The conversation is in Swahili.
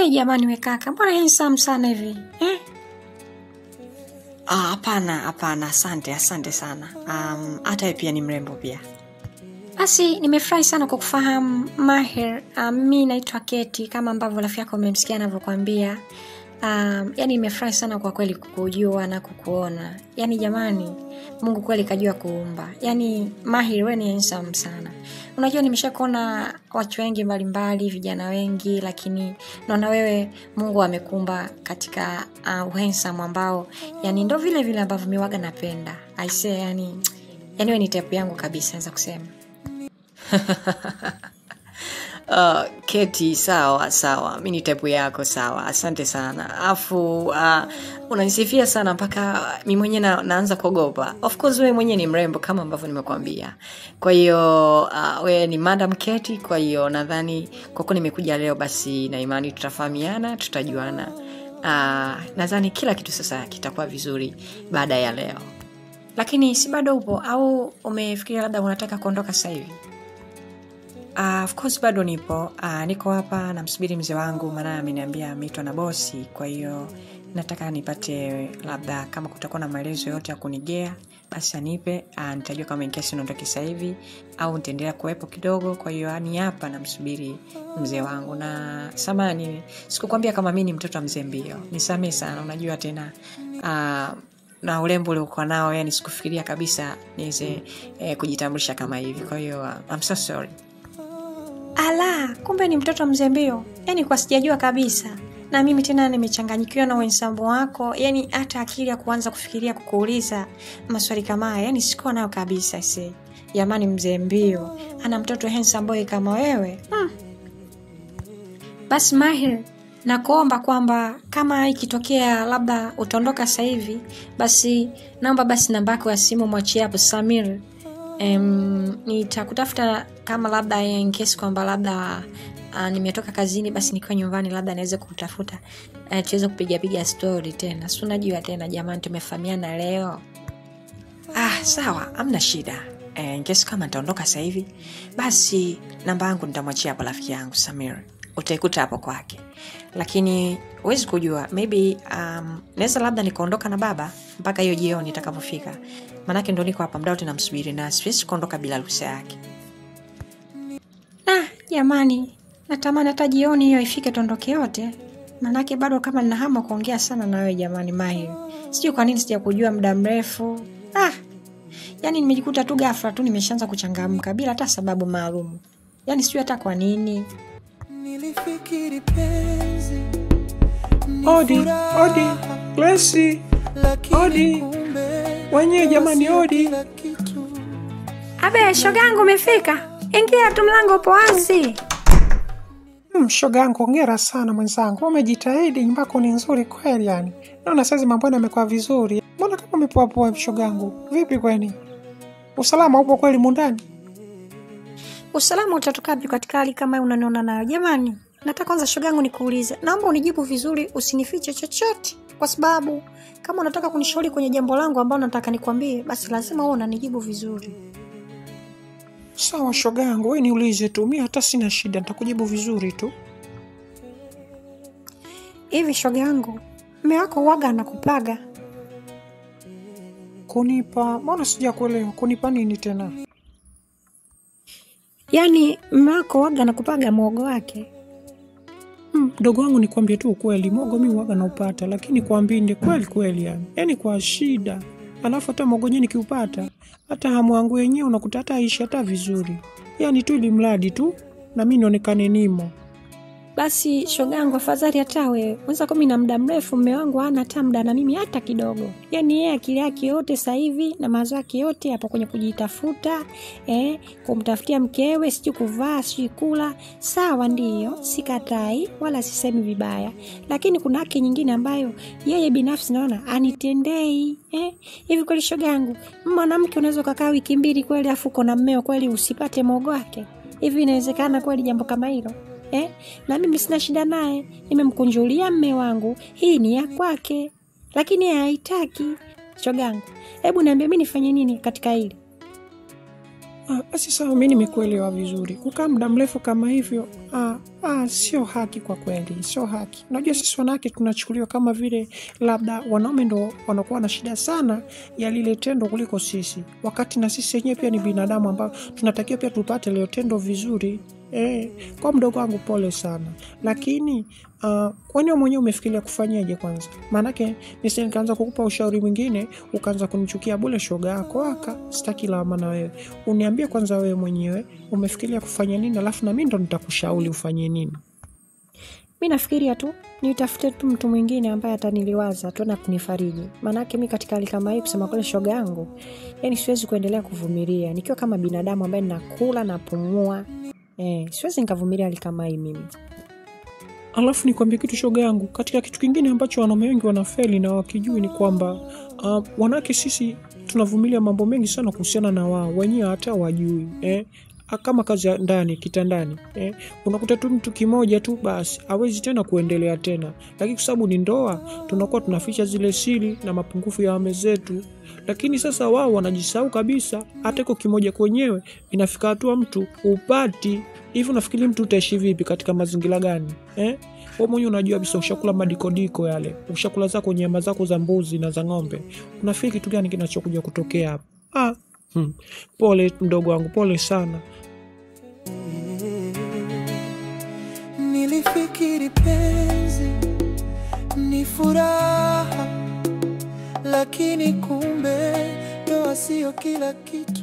Jamani we kaka, mbona handsome sana hivi? Hapana, asante sana. Hata pia ni mrembo pia. Basi nimefurahi sana kwa kufahamu Mahir. Mimi naitwa Keti kama ambavyo rafiki yako umemsikia anavyokuambia. Yani nimefurahi sana kwa kweli kukujua na kukuona. Yani jamani, Mungu kweli kajua kuumba. Yani Mahir wewe ni handsome sana. Unajua nimeshakuona watu wengi mbalimbali, vijana wengi, lakini naona wewe Mungu amekumba katika handsome ambao yani ndo vile ambavyo miwaga napenda. I say yani wewe ni type yangu kabisa naweza kusema. Keti, sawa. Mimi ni type yako, sawa. Asante sana. Afu unanisifia sana mpaka mimi mwenyewe naanza kuogopa. Of course wewe mwenyewe ni mrembo kama ambavyo nimekuambia. Kwa hiyo wewe ni Madam Keti, kwa hiyo nadhani kwa kuwa nimekuja leo basi na imani tutafahamiana, tutajuana. Nadhani kila kitu sasa kitakuwa vizuri baada ya leo. Lakini si bado upo au umefikiria labda unataka kuondoka sasa hivi? Of course bado nipo. Niko hapa namsubiri mzee wangu, maana ameniambia ameitwa na bosi. Kwa hiyo nataka nipate labda kama kutakuwa na maelezo yote ya kunigea basi anipe. Nitajua kama ingesi naondoka sasa hivi au nitaendelea kuwepo kidogo. Kwa hiyo ni hapa namsubiri mzee wangu. Na samahani sikukwambia kama mimi ni mtoto wa mzee Mbio. Nisamee sana, unajua tena na urembo uliokuwa nao yani sikufikiria kabisa niweze kujitambulisha kama hivi. Kwa hiyo I'm so sorry. Ala, kumbe ni mtoto mzee Mbio. Yani kwa sijajua kabisa. Na mimi tena nimechanganyikiwa na wensambo wako. Yani hata akili ya kuanza kufikiria kukuuliza maswali kama haya yani sikuwa nayo kabisa ise. Jamani mzee Mbio ana mtoto handsome boy kama wewe. Basi Mahir, nakuomba kwamba kama ikitokea labda utaondoka sasa hivi, basi naomba basi namba yako ya simu mwachie hapo Samir. Nitakutafuta kama labda in case kwamba labda nimetoka kazini basi nikiwa nyumbani labda naweza kukutafuta tuweze kupiga story tena. Si unajua tena jamani tumefahamiana leo. Sawa, hamna shida. In case kama nitaondoka sasa hivi basi namba yangu nitamwachia hapo rafiki yangu Samir. Utaikuta hapo kwake. Lakini huwezi kujua, maybe naweza labda nikaondoka na baba mpaka hiyo jioni itakapofika. Manake ndo niko hapa muda wote namsubiri na siwezi kuondoka bila ruhusa yake. Jamani, natamani hata jioni hiyo ifike tuondoke yote. Manake bado kama nina hamu kuongea sana na wewe jamani Mahir. Sijui kwa nini sijakujua muda mrefu. Yani nimejikuta tu ghafla tu nimeshaanza kuchangamka bila hata sababu maalum. Yani sijui hata kwa nini. Nilifikiri penzi Odi, Gracie, Odi, wenye jamani Odi. Abe, shogangu umefika. Ingia tu, mlango upo wazi. Shogangu, hongera sana mwenzangu. Umejitahidi, nyumba yako ni nzuri kweli yani. Naona sasa mambo yamekuwa vizuri. Mbona kama umepoa poa shogangu? Vipi kwani? Usalama upo kweli mundani? Usalama utatokaje katika hali kama unaniona nayo jamani? Nataka kwanza shogangu nikuulize. Naomba unijibu vizuri, usinifiche chochote. Kwa sababu kama unataka kunishauri kwenye jambo langu ambalo nataka nikwambie, basi lazima wewe unanijibu vizuri. Sawa shogangu, wewe niulize tu, mimi hata sina shida, nitakujibu vizuri tu. Hivi shogangu, mume wako huaga anakupaga? Kunipa? Mbona sijakuelewa, kunipa nini tena? Yani mume wako huaga anakupaga mwogo wake? Mdogo wangu nikwambie tu ukweli, mwogo mimi huaga naupata, lakini kwambie kweli yani. Yani kwa shida. Alafu hata mwogo wenyewe nikiupata, hata hamu yangu yenyewe unakuta hata aishi hata vizuri. Yani tu ili mradi tu na mimi nionekane nimo. Basi shogangu afadhali hata wewe. Mwanza kama na muda mrefu mume wangu hana hata muda na mimi hata kidogo. Yani yeye akili yake yote sasa hivi na mawazo yake yote hapo kwenye kujitafuta, kumtafutia mkewe, sijui kuvaa, sijui kula. Sawa ndio, sikatai wala sisemi vibaya. Lakini kuna haki nyingine ambayo yeye binafsi naona anitendei. Hivi kweli shogangu, mwanamke unaweza kukaa wiki 2 kweli afu uko na mmeo kweli usipate mwogo wake? Hivi inawezekana kweli jambo kama hilo? Na mimi sina shida naye, nimemkunjulia mume wangu, hii ni ya kwake, lakini haitaki. Shogangu, hebu niambie mimi nifanye nini katika hili? Basi sawa, mimi nimekuelewa vizuri. Kukaa muda mrefu kama hivyo, sio haki kwa kweli, sio haki. Unajua sisi wanawake tunachukuliwa kama vile labda wanaume ndo wanakuwa na shida sana ya lile tendo kuliko sisi. Wakati na sisi wenyewe pia ni binadamu ambao tunatakiwa pia tupate lile tendo vizuri. Kwa mdogo wangu pole sana. Lakini kwani wewe mwenyewe umefikiria kufanyaje kwanza? Maanake nisije nikaanza kukupa ushauri mwingine ukaanza kunichukia bure shoga yako. Sitaki lawama na wewe. Uniambie kwanza wewe mwenyewe umefikiria kufanya nini, alafu na mimi ndo nitakushauri ufanye nini. Mimi nafikiria tu nitafute tu mtu mwingine ambaye ataniliwaza tu na kunifariji. Maanake mimi katika hali kama hii, kusema kweli shoga yangu, yani siwezi kuendelea kuvumilia. Nikiwa kama binadamu ambaye ninakula na pumua, siwezi nikavumilia hali kama hii mimi. Alafu nikwambie kitu shoga yangu, katika kitu kingine ambacho wanaume wengi wanafeli na wakijui ni kwamba wanawake sisi tunavumilia mambo mengi sana kuhusiana na wao wenyewe hata wajui. Kama kazi ya ndani kitandani, unakuta tu mtu kimoja tu basi hawezi tena kuendelea tena, lakini kwa sababu ni ndoa tunakuwa tunaficha zile siri na mapungufu ya wame zetu. Lakini sasa wao wanajisahau kabisa, hata iko kimoja kwenyewe inafika hatua mtu upati hivi. Unafikiri mtu utaishi vipi katika mazingira gani? Wewe mwenyewe unajua kabisa ushakula madikodiko yale, ushakula zako nyama zako za mbuzi na za ng'ombe. Unafikiri kitu gani kinachokuja kutokea hapa? Pole mdogo wangu, pole sana. Nilifikiri penzi ni furaha, lakini kumbe ndoa sio kila kitu.